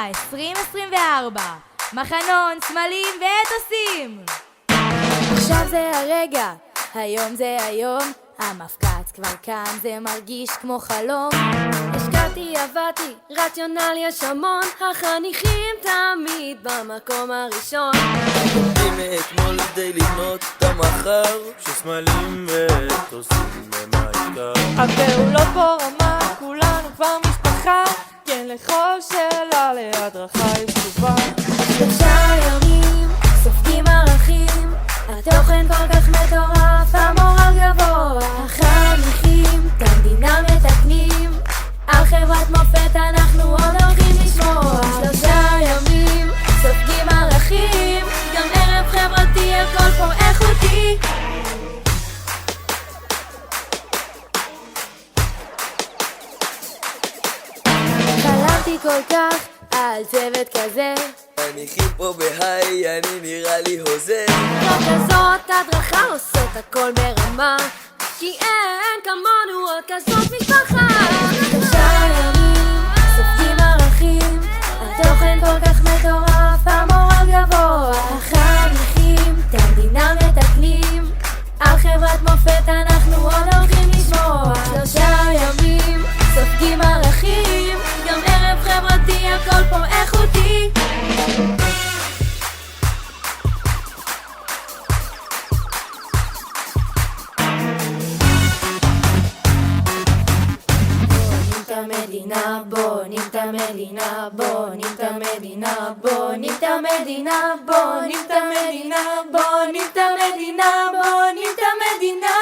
2024, מחנון, סמלים ואתוסים. עכשיו זה הרגע, היום זה היום, המפקץ כבר כאן, זה מרגיש כמו חלום. השקעתי, עבדתי, רציונל יש המון, החניכים תמיד במקום הראשון. עובדים מאתמול כדי לבנות את המחר, שסמלים ואתוסים הם העיקר. הפעולות פה רמה, כולנו כבר משפחה, כן לכל שאלה להדרכה יש תשובה. 3 ימים, סופגים ערכים, התוכן כל כך מטורף, המורל גבוה. החניכים את המדינה מתקנים, על חברת מופת אנחנו עוד הולכים לשמוע. 3 ימים, סופגים ערכים, גם ערב חברתי, הכל פה איכותי. חלמתי כל כך על צוות כזה, חניכים פה בהיי, אני נראה לי הוזה. לא כזאת הדרכה, עושות הכל ברמה, כי אין כמונו עוד כזאת משפחה. 3 ימים, סופגים ערכים, התוכן כל כך מטורף, המורל גבוה. החניכים את המדינה מתקנים, על חברת מופת אנחנו עוד הולכים לשמוע. 3 ימים, סופגים ערכים, גם ערב חברתי, הכל פה איכותי. המדינה, בונים את המדינה, בונים את המדינה, בונים את המדינה, בונים את המדינה, בונים את המדינה, בונים את המדינה.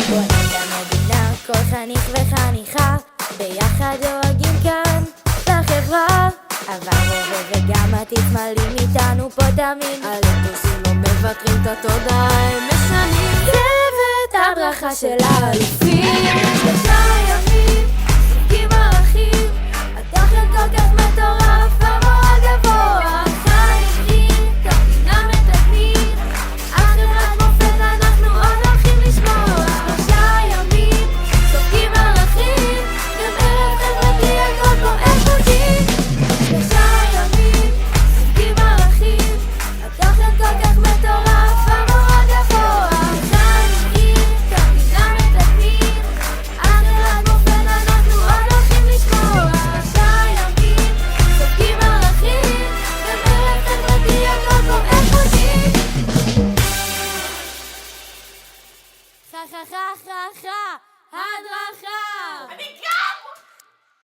בונים את המדינה, כל חניך וחניכה, ביחד דואגים כאן לחברה. עבר הווה וגם עתיד, סמלים איתנו פה תמיד, על אתוסים לא מבקרים את התודעה, הם משנים צוות הדרכה של האלופים. 3 ימים